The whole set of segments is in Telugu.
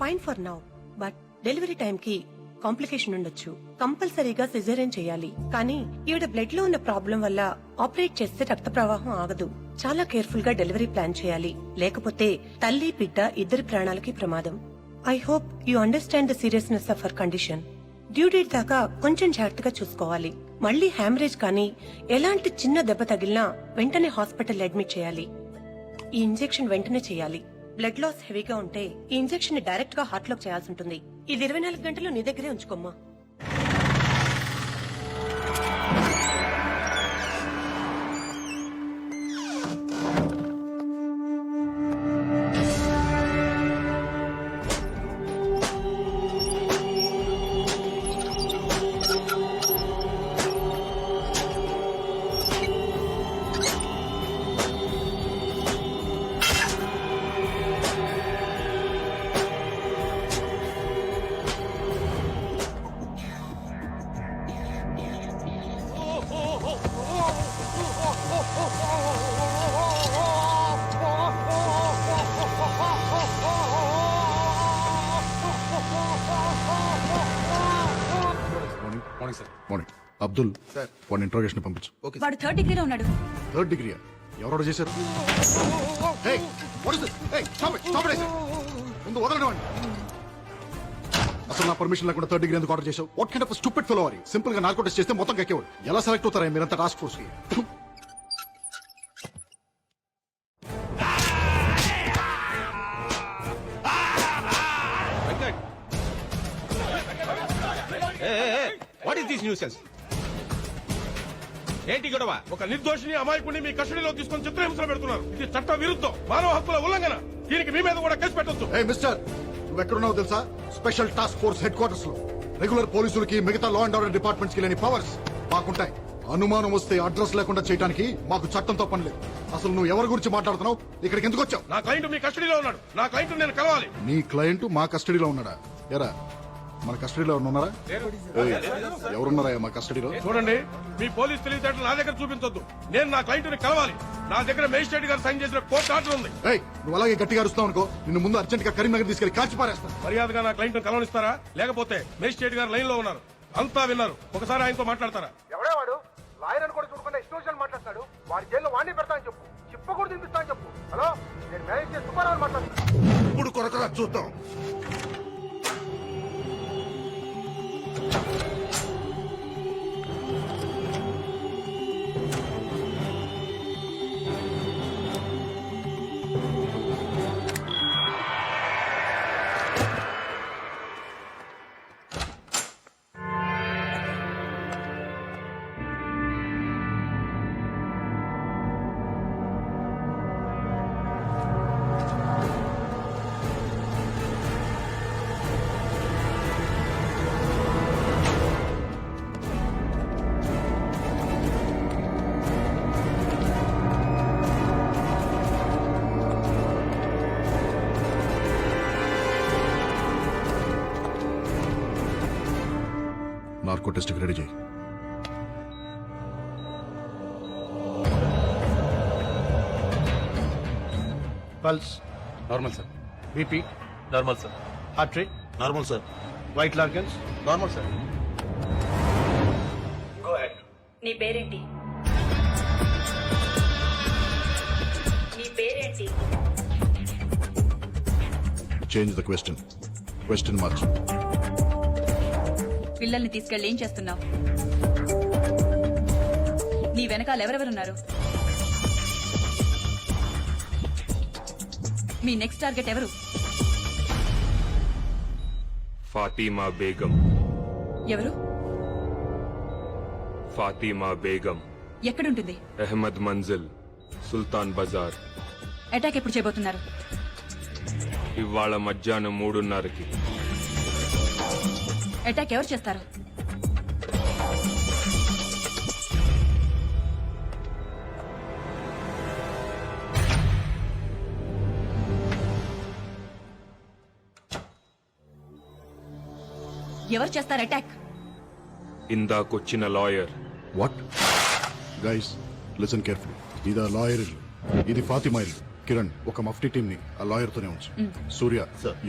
Fine for now, but delivery time కి కాంప్లికేషన్ ఉండొచ్చు. కంపల్సరీగా సిజేరియన్ చేయాలి. కానీ ఈవిడ బ్లడ్ లో ఉన్న ప్రాబ్లం వల్ల ఆపరేట్ చేస్తే రక్త ప్రవాహం ఆగదు. చాలా కేర్ఫుల్ గా డెలివరీ ప్లాన్ చేయాలి, లేకపోతే తల్లి బిడ్డ ఇద్దరి ప్రాణాలకి ప్రమాదం. I hope you understand the seriousness of her condition. Due date దాకా కొంచెం జాగ్రత్తగా చూసుకోవాలి. మళ్లీ హ్యామరేజ్ కానీ ఎలాంటి చిన్న దెబ్బ తగిలినా వెంటనే హాస్పిటల్ అడ్మిట్ చేయాలి. ఈ ఇంజెక్షన్ వెంటనే చేయాలి. బ్లడ్ లాస్ హెవీగా ఉంటే ఈ ఇంజెక్షన్ ని డైరెక్ట్ గా హార్ట్ లోకి చేయాల్సి ఉంటుంది. ఇది 24 గంటలు నీ దగ్గరే ఉంచుకోమ్మా. మార్నింగ్ అబ్దుల్ సార్ వాడిని ఇంట్రోగేషన్ పంపించు. వాడు 3rd డిగ్రీలో ఉన్నాడు. 3rd డిగ్రీయా? ఎవరు చేశారు? Hey, what is this? Hey, stop it, ముందు వదలండి వాడిని. అసలు నా పర్మిషన్ లేకుండా 3rd డిగ్రీ ఎందుకు ఆర్డర్ చేశావు? What kind of stupid fellow are you? Simple గా నార్కో టెస్ట్ చేస్తే మొత్తం కక్కేవాడు. ఎలా సెలెక్ట్ అవుతారా మీరంతా టాస్క్ ఫోర్స్ కి? What is this nuisance? ఏంటి గొడవ? ఒక నిర్దోషిని అమాయకుడిని మీ కస్టడీలో తీసుకొని చిత్రహింసలు పెడుతున్నారు. ఇది చట్ట విరుద్ధం, మానవ హక్కుల ఉల్లంఘన. దీనికి మీ మీద కూడా కేసు పెట్టొచ్చు. ఏ మిస్టర్, నువ్వు ఎక్కడున్నావు తెలుసా? Special task force head quarters లో. రెగ్యులర్ పోలీసులకి మిగతా లా అండ్ ఆర్డర్ డిపార్ట్మెంట్స్ కి లేని పవర్స్ మాకుంటాయి. అనుమానం వస్తే అడ్రస్ లేకుండా చేయడానికి మాకు చట్టంతో పని లేదు. అసలు నువ్వు ఎవరి గురించి మాట్లాడుతున్నావు? ఇక్కడికి ఎందుకు వచ్చావు? నా క్లయింట్ మీ కస్టడీలో ఉన్నాడు. నా క్లయింట్ నేను కలవాలి. నీ క్లయింట్ మా కస్టడీలో ఉన్నాడా? ఎరా, మన కస్టడీలో ఎవరున్నారా? ఎవరున్నారా మా కస్టడీలో? చూడండి, మీ పోలీస్ తెలివితేటలు నా దగ్గర చూపించొద్దు. నేను నా క్లయింట్ ని కలవాలి. నా దగ్గర మేజిస్ట్రేట్ గారు సైన్ చేసిన కోర్టు ఆర్డర్ ఉంది. నువ్వు అలాగే గట్టిగా అరుస్తావు అనుకో, నిన్ను ముందు అర్జెంట్ గా కరీంనగర్ తీసుకెళ్లి కాల్చి పారేస్తా. మర్యాదగా నా క్లయింట్ ని కలవనిస్తారా? లేకపోతే మేజిస్ట్రేట్ గారు లైన్ లో ఉన్నారు, అంతా విన్నారు. ఒకసారి ఆయనతో మాట్లాడతారా? ఎవడేవాడు? లాయర్ అని కూడా చూడకుండా ఇష్టం మాట్లాడతాడు. వాడి జైల్లో వాడిని పెడతా అని చెప్పు. చిప్ప కూడా తినిపిస్తా అని చెప్పు. హలో, నేను మేనేజ్ చేసి సుబ్బారావు మాట్లాడుతాను. ఇప్పుడు కొరకరా చూద్దాం. నార్కో టెస్ట్ రెడీ చేయి. Pulse normal sir. BP normal sir. Heart rate normal sir. White లార్గన్స్ నార్మల్ సార్. నీ పేరేంటి? నీ పేరేంటి? చేంజ్ ద క్వశ్చన్ మార్చు. పిల్లల్ని తీసుకెళ్ళి ఏం చేస్తున్నావు? నీ వెనకాల ఎవరెవరున్నారు? మీ నెక్స్ట్ టార్గెట్ ఎవరు? ఫాతిమా బేగం. ఎవరు? ఫాతిమా బేగం ఎక్కడుంటుంది? అహ్మద్ మంజిల్, సుల్తాన్ బజార్. అటాక్ ఎప్పుడు చేయబోతున్నారు? ఇవాళ మధ్యాహ్నం 3:30కి. అటాక్ ఎవరు చేస్తారు? ఎవరు చేస్తారు అటాక్? ఇందాకొచ్చిన lawyer. What? Guys listen carefully. ఇది లాయర్ ఇల్లు, ఇది ఫాతిమా ఇల్లు. కిరణ్ ఒక మఫ్టీ టీమ్ ని ఆ లాయర్ తోనే ఉంచు. Surya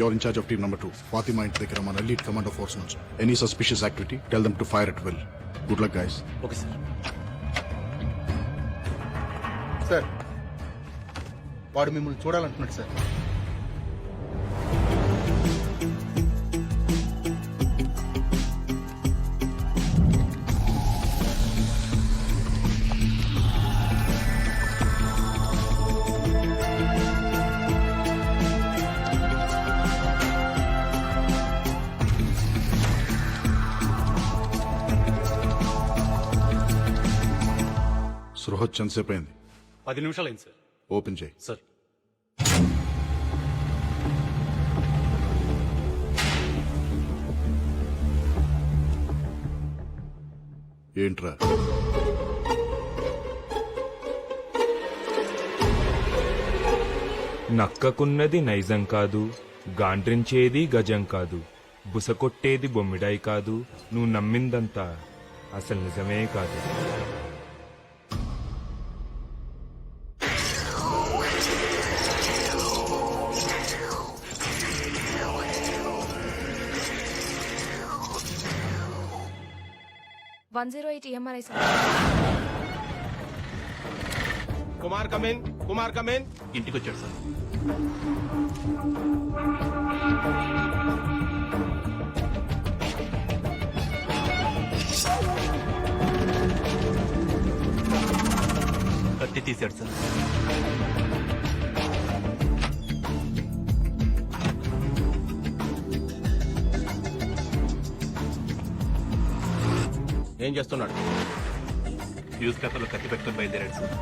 your in charge of team number 2. Fatima ఇంటి దగ్గర మన లీడ్ కమాండో ఫోర్స్ నుంచి any suspicious activity tell them to fire at will. Good luck guys. Okay, sir. Sir వాడు మిమ్మల్ని చూడాలంటున్నాడు సార్. సృహ ఎంతసేపు అయింది? 10 నిమిషాలు అయింది సార్. ఓపెన్ చేయి. సార్ ఏంట్రా? నక్కకున్నది నైజం కాదు, గాండ్రించేది గజం కాదు, బుసకొట్టేది బొమ్మిడాయి కాదు, నువ్వు నమ్మిందంతా అసలు నిజమే కాదు. EMRI sir. Kumar come in, Kumar come in. ఇంటికి వచ్చాడు సార్. కత్తి తీశాడు సార్. ఏం చేస్తున్నాడు? న్యూస్ పేపర్లో కత్తి పెట్టుకుని బయలుదేరాడు sir.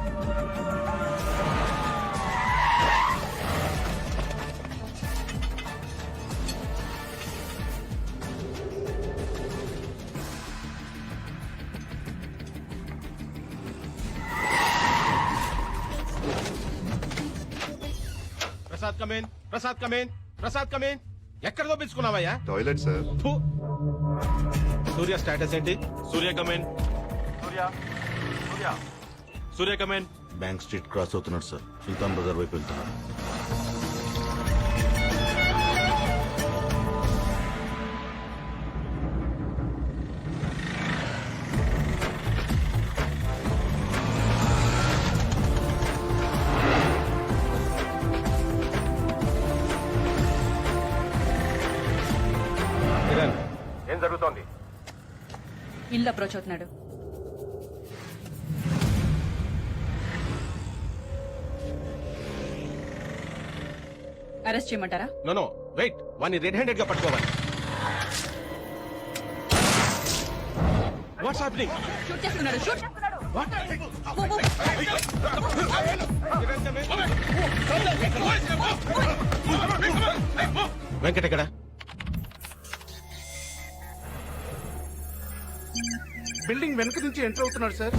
Prasad come in, Prasad come in, Prasad come in. ఎక్కడ దొప్పించుకున్నావయ్యా? Toilet sir. ఫు. సూర్య స్టేటస్ ఏంటి? Surya come in. Surya come in. Bank street cross అవుతున్నాడు సార్. సుల్తాన్ బజార్ వైపు వెళ్తున్నాడు. కిరణ్, ఏం జరుగుతోంది? ఇల్లు అప్రోచ్ అవుతున్నాడు. అరెస్ట్ చేయమంటారా? నో వెయిట్, వాడిని రెడ్ హ్యాండెడ్ గా పట్టుకోవాలి. What's happening? షూట్ చేస్తున్నాడు. షూట్. వెంకట్ ఎక్కడ? బిల్డింగ్ వెనక నుంచి ఎంటర్ అవుతున్నాడు సార్.